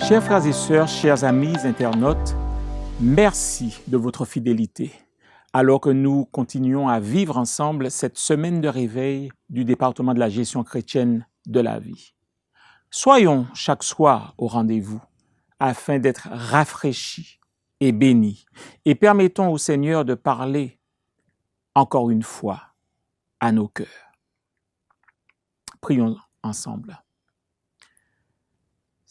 Chers frères et sœurs, chers amis internautes, merci de votre fidélité. Alors que nous continuons à vivre ensemble cette semaine de réveil du département de la gestion chrétienne de la vie. Soyons chaque soir au rendez-vous afin d'être rafraîchis et bénis et permettons au Seigneur de parler encore une fois à nos cœurs. Prions ensemble.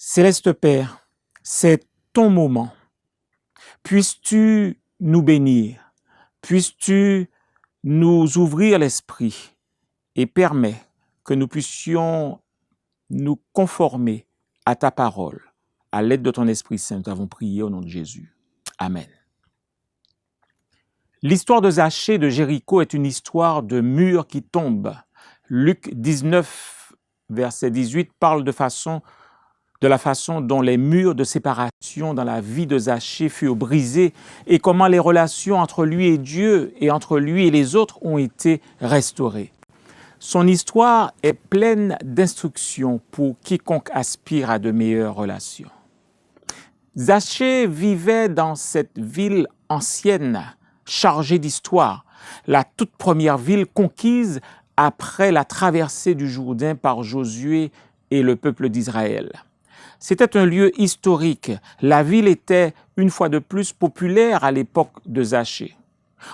Céleste Père, c'est ton moment. Puisses-tu nous bénir, puisses-tu nous ouvrir l'esprit et permets que nous puissions nous conformer à ta parole. À l'aide de ton Esprit Saint, nous avons prié au nom de Jésus. Amen. L'histoire de Zachée de Jéricho est une histoire de murs qui tombent. Luc 19, verset 18 parle de la façon dont les murs de séparation dans la vie de Zachée furent brisés et comment les relations entre lui et Dieu et entre lui et les autres ont été restaurées. Son histoire est pleine d'instructions pour quiconque aspire à de meilleures relations. Zachée vivait dans cette ville ancienne, chargée d'histoire, la toute première ville conquise après la traversée du Jourdain par Josué et le peuple d'Israël. C'était un lieu historique. La ville était, une fois de plus, populaire à l'époque de Zachée.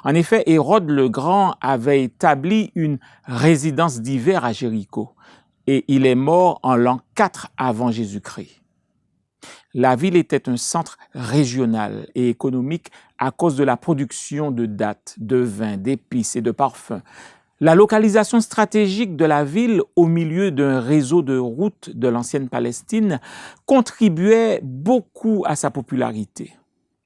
En effet, Hérode le Grand avait établi une résidence d'hiver à Jéricho et il est mort en l'an 4 avant Jésus-Christ. La ville était un centre régional et économique à cause de la production de dattes, de vins, d'épices et de parfums. La localisation stratégique de la ville au milieu d'un réseau de routes de l'ancienne Palestine contribuait beaucoup à sa popularité.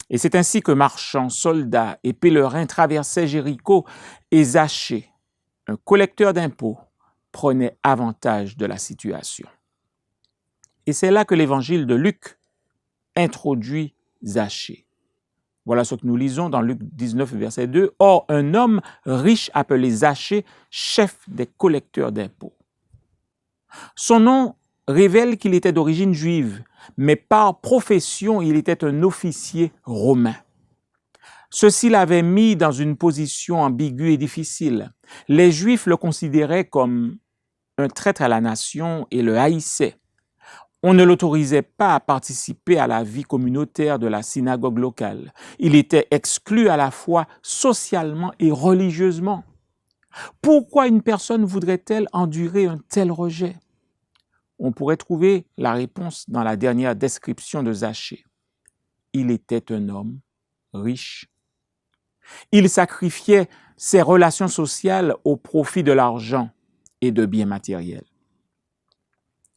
Et c'est ainsi que marchands, soldats et pèlerins traversaient Jéricho et Zachée, un collecteur d'impôts, prenait avantage de la situation. Et c'est là que l'évangile de Luc introduit Zachée. Voilà ce que nous lisons dans Luc 19, verset 2. « Or, un homme riche appelé Zachée, chef des collecteurs d'impôts. » Son nom révèle qu'il était d'origine juive, mais par profession, il était un officier romain. Ceci l'avait mis dans une position ambiguë et difficile. Les Juifs le considéraient comme un traître à la nation et le haïssaient. On ne l'autorisait pas à participer à la vie communautaire de la synagogue locale. Il était exclu à la fois socialement et religieusement. Pourquoi une personne voudrait-elle endurer un tel rejet? On pourrait trouver la réponse dans la dernière description de Zachée. Il était un homme riche. Il sacrifiait ses relations sociales au profit de l'argent et de biens matériels.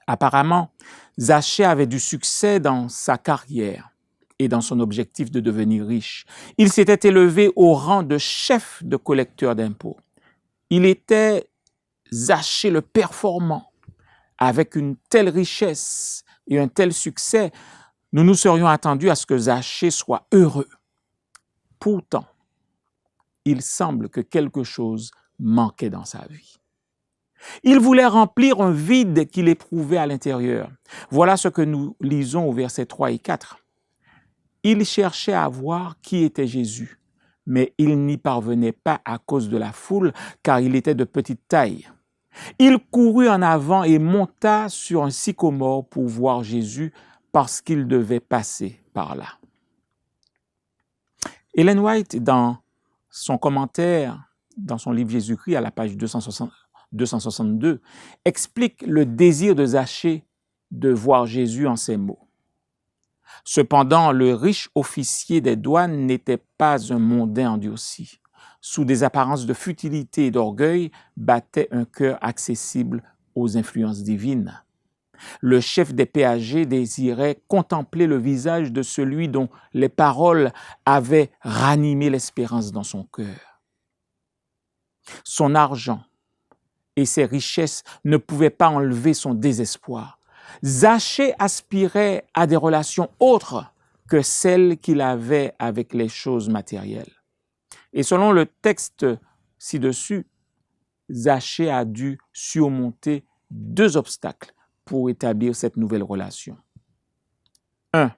Apparemment, Zachée avait du succès dans sa carrière et dans son objectif de devenir riche. Il s'était élevé au rang de chef de collecteur d'impôts. Il était Zachée le performant. Avec une telle richesse et un tel succès, nous nous serions attendus à ce que Zachée soit heureux. Pourtant, il semble que quelque chose manquait dans sa vie. Il voulait remplir un vide qu'il éprouvait à l'intérieur. Voilà ce que nous lisons au verset 3 et 4. Il cherchait à voir qui était Jésus, mais il n'y parvenait pas à cause de la foule, car il était de petite taille. Il courut en avant et monta sur un sycomore pour voir Jésus parce qu'il devait passer par là. Ellen White, dans son commentaire, dans son livre Jésus-Christ, à la page 262, explique le désir de Zachée de voir Jésus en ces mots. Cependant, le riche officier des douanes n'était pas un mondain endurci. Sous des apparences de futilité et d'orgueil, battait un cœur accessible aux influences divines. Le chef des péagers désirait contempler le visage de celui dont les paroles avaient ranimé l'espérance dans son cœur. Son argent et ses richesses ne pouvaient pas enlever son désespoir. Zachée aspirait à des relations autres que celles qu'il avait avec les choses matérielles. Et selon le texte ci-dessus, Zachée a dû surmonter 2 obstacles pour établir cette nouvelle relation. 1.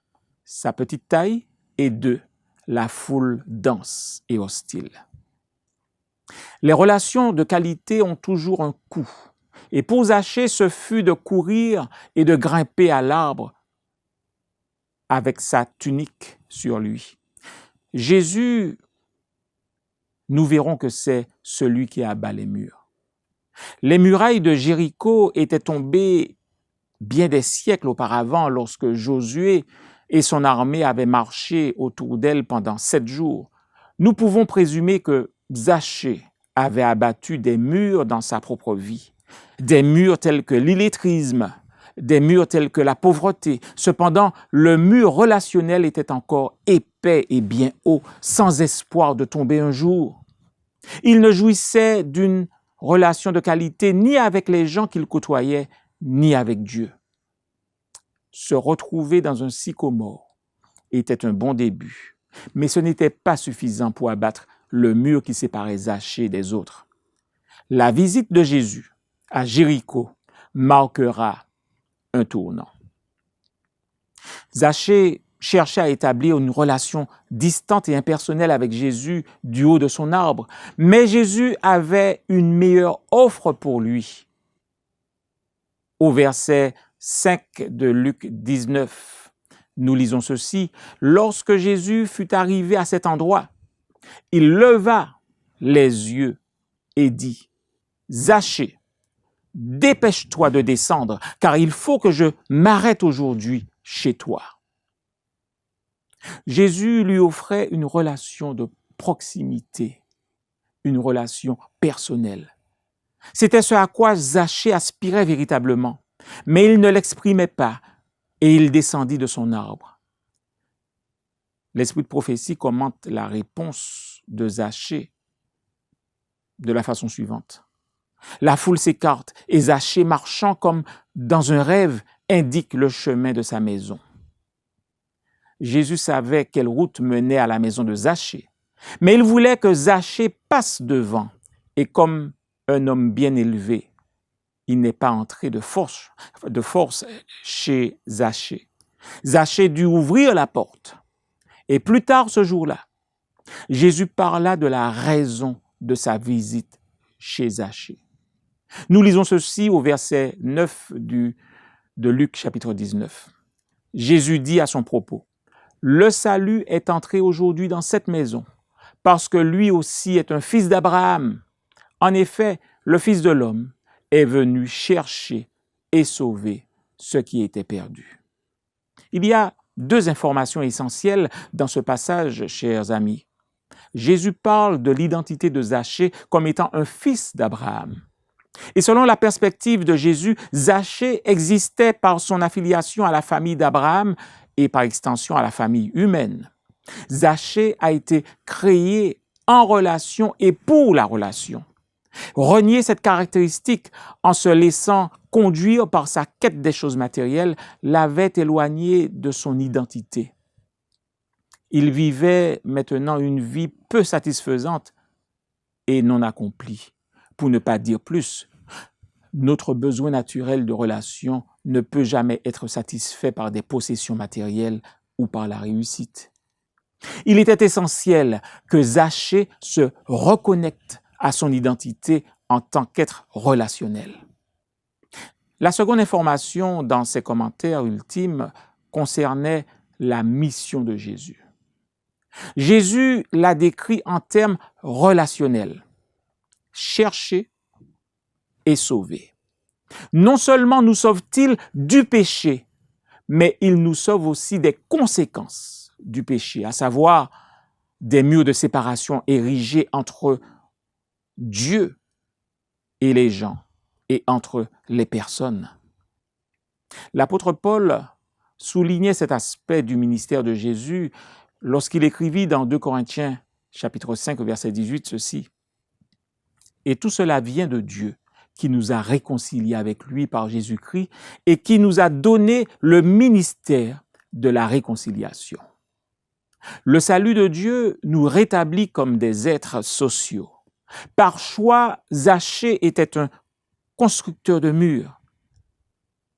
Sa petite taille et 2. La foule dense et hostile. Les relations de qualité ont toujours un coût. Et pour Zachée, ce fut de courir et de grimper à l'arbre avec sa tunique sur lui. Jésus, nous verrons que c'est celui qui abat les murs. Les murailles de Jéricho étaient tombées bien des siècles auparavant lorsque Josué et son armée avaient marché autour d'elle pendant 7 jours. Nous pouvons présumer que Zachée avait abattu des murs dans sa propre vie, des murs tels que l'illettrisme, des murs tels que la pauvreté. Cependant, le mur relationnel était encore épais et bien haut, sans espoir de tomber un jour. Il ne jouissait d'une relation de qualité ni avec les gens qu'il côtoyait, ni avec Dieu. Se retrouver dans un sycomore était un bon début, mais ce n'était pas suffisant pour abattre le mur qui séparait Zachée des autres. La visite de Jésus à Jéricho marquera un tournant. Zachée cherchait à établir une relation distante et impersonnelle avec Jésus du haut de son arbre, mais Jésus avait une meilleure offre pour lui. Au verset 5 de Luc 19, nous lisons ceci. « Lorsque Jésus fut arrivé à cet endroit, il leva les yeux et dit, « Zachée, dépêche-toi de descendre, car il faut que je m'arrête aujourd'hui chez toi. » Jésus lui offrait une relation de proximité, une relation personnelle. C'était ce à quoi Zachée aspirait véritablement, mais il ne l'exprimait pas et il descendit de son arbre. L'esprit de prophétie commente la réponse de Zachée de la façon suivante. La foule s'écarte et Zachée, marchant comme dans un rêve, indique le chemin de sa maison. Jésus savait quelle route menait à la maison de Zachée, mais il voulait que Zachée passe devant et comme un homme bien élevé, il n'est pas entré de force chez Zachée. Zachée dut ouvrir la porte. Et plus tard ce jour-là, Jésus parla de la raison de sa visite chez Zachée. Nous lisons ceci au verset 9 de Luc chapitre 19. Jésus dit à son propos, « Le salut est entré aujourd'hui dans cette maison, parce que lui aussi est un fils d'Abraham. En effet, le Fils de l'homme est venu chercher et sauver ce qui était perdu. » Il y a 2 informations essentielles dans ce passage, chers amis. Jésus parle de l'identité de Zachée comme étant un fils d'Abraham. Et selon la perspective de Jésus, Zachée existait par son affiliation à la famille d'Abraham et par extension à la famille humaine. Zachée a été créé en relation et pour la relation. Renier cette caractéristique en se laissant conduire par sa quête des choses matérielles l'avait éloigné de son identité. Il vivait maintenant une vie peu satisfaisante et non accomplie. Pour ne pas dire plus, notre besoin naturel de relation ne peut jamais être satisfait par des possessions matérielles ou par la réussite. Il était essentiel que Zachée se reconnecte à son identité en tant qu'être relationnel. La seconde information dans ses commentaires ultimes concernait la mission de Jésus. Jésus l'a décrit en termes relationnels. Chercher et sauver. Non seulement nous sauve-t-il du péché, mais il nous sauve aussi des conséquences du péché, à savoir des murs de séparation érigés entre Dieu et les gens et entre les personnes. L'apôtre Paul soulignait cet aspect du ministère de Jésus lorsqu'il écrivit dans 2 Corinthiens chapitre 5 verset 18 ceci. « Et tout cela vient de Dieu qui nous a réconciliés avec lui par Jésus-Christ et qui nous a donné le ministère de la réconciliation. » Le salut de Dieu nous rétablit comme des êtres sociaux. Par choix, Zachée était un constructeur de murs.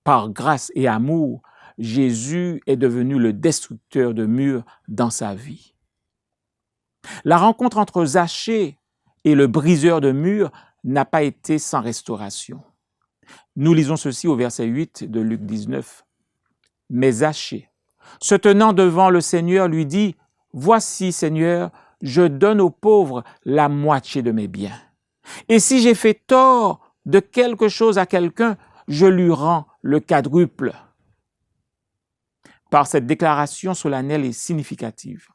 Par grâce et amour, Jésus est devenu le destructeur de murs dans sa vie. La rencontre entre Zachée et le briseur de murs n'a pas été sans restauration. Nous lisons ceci au verset 8 de Luc 19. Mais Zachée, se tenant devant le Seigneur, lui dit, « Voici, Seigneur, je donne aux pauvres la moitié de mes biens. Et si j'ai fait tort de quelque chose à quelqu'un, je lui rends le quadruple. » Par cette déclaration solennelle et significative,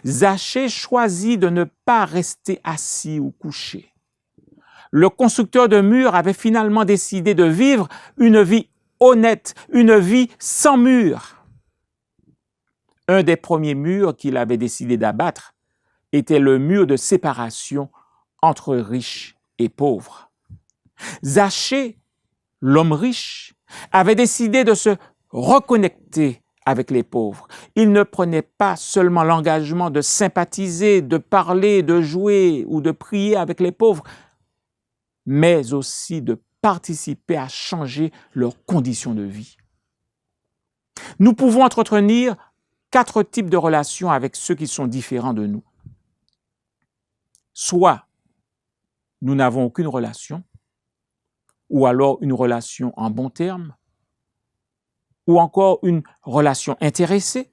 Zachée choisit de ne pas rester assis ou couché. Le constructeur de murs avait finalement décidé de vivre une vie honnête, une vie sans murs. Un des premiers murs qu'il avait décidé d'abattre était le mur de séparation entre riches et pauvres. Zachée, l'homme riche, avait décidé de se reconnecter avec les pauvres. Il ne prenait pas seulement l'engagement de sympathiser, de parler, de jouer ou de prier avec les pauvres, mais aussi de participer à changer leurs conditions de vie. Nous pouvons entretenir 4 types de relations avec ceux qui sont différents de nous. Soit nous n'avons aucune relation, ou alors une relation en bons termes, ou encore une relation intéressée,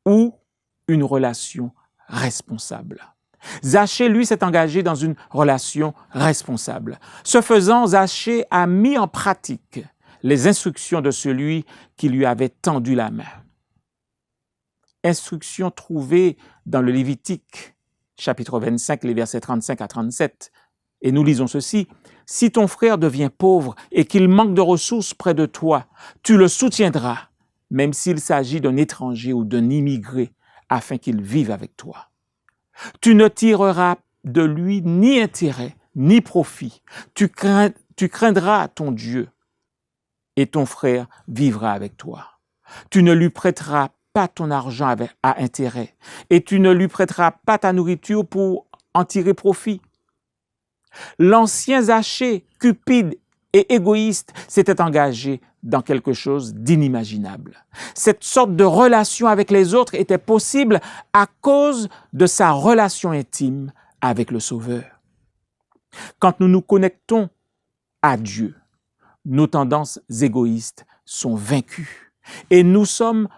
ou une relation responsable. Zachée, lui, s'est engagé dans une relation responsable. Ce faisant, Zachée a mis en pratique les instructions de celui qui lui avait tendu la main. Instructions trouvées dans le Lévitique, chapitre 25, les versets 35 à 37. Et nous lisons ceci, « Si ton frère devient pauvre et qu'il manque de ressources près de toi, tu le soutiendras, même s'il s'agit d'un étranger ou d'un immigré, afin qu'il vive avec toi. Tu ne tireras de lui ni intérêt, ni profit. Tu craindras ton Dieu et ton frère vivra avec toi. Tu ne lui prêteras pas ton argent à intérêt et tu ne lui prêteras pas ta nourriture pour en tirer profit. » L'ancien Zachée, cupide et égoïste, s'était engagé dans quelque chose d'inimaginable. Cette sorte de relation avec les autres était possible à cause de sa relation intime avec le Sauveur. Quand nous nous connectons à Dieu, nos tendances égoïstes sont vaincues et nous sommes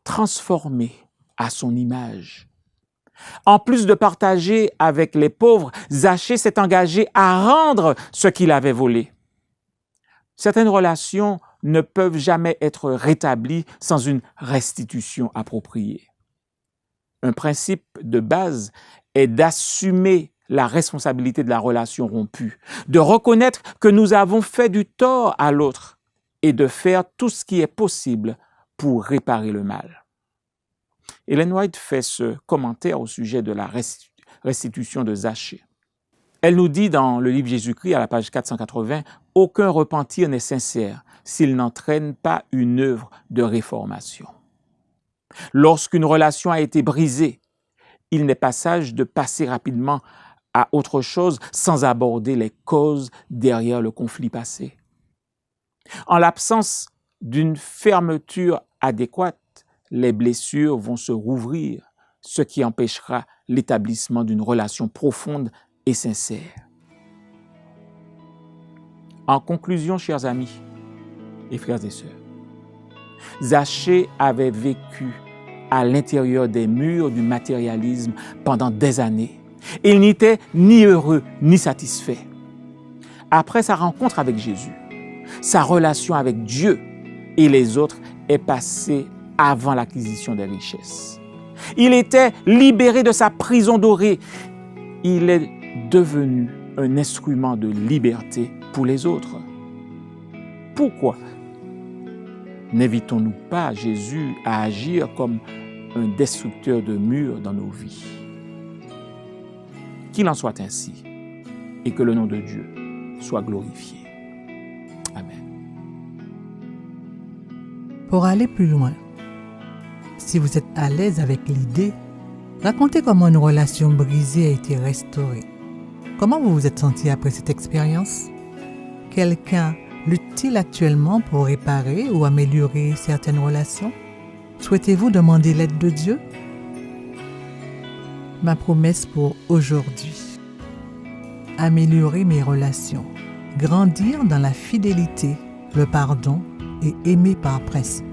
transformés à son image. En plus de partager avec les pauvres, Zachée s'est engagé à rendre ce qu'il avait volé. Certaines relations ne peuvent jamais être rétablies sans une restitution appropriée. Un principe de base est d'assumer la responsabilité de la relation rompue, de reconnaître que nous avons fait du tort à l'autre et de faire tout ce qui est possible pour réparer le mal. Ellen White fait ce commentaire au sujet de la restitution de Zachée. Elle nous dit dans le livre Jésus-Christ, à la page 480, « Aucun repentir n'est sincère s'il n'entraîne pas une œuvre de réformation. » Lorsqu'une relation a été brisée, il n'est pas sage de passer rapidement à autre chose sans aborder les causes derrière le conflit passé. En l'absence d'une fermeture adéquate, les blessures vont se rouvrir, ce qui empêchera l'établissement d'une relation profonde et sincère. En conclusion, chers amis et frères et sœurs, Zachée avait vécu à l'intérieur des murs du matérialisme pendant des années. Il n'était ni heureux ni satisfait. Après sa rencontre avec Jésus, sa relation avec Dieu et les autres est passée avant l'acquisition des richesses. Il était libéré de sa prison dorée. Il est devenu un instrument de liberté pour les autres. Pourquoi n'invitons-nous pas Jésus à agir comme un destructeur de murs dans nos vies? Qu'il en soit ainsi et que le nom de Dieu soit glorifié. Amen. Pour aller plus loin, si vous êtes à l'aise avec l'idée, racontez comment une relation brisée a été restaurée. Comment vous vous êtes senti après cette expérience? Quelqu'un lutte-t-il actuellement pour réparer ou améliorer certaines relations? Souhaitez-vous demander l'aide de Dieu? Ma promesse pour aujourd'hui: améliorer mes relations, grandir dans la fidélité, le pardon et aimer par principe.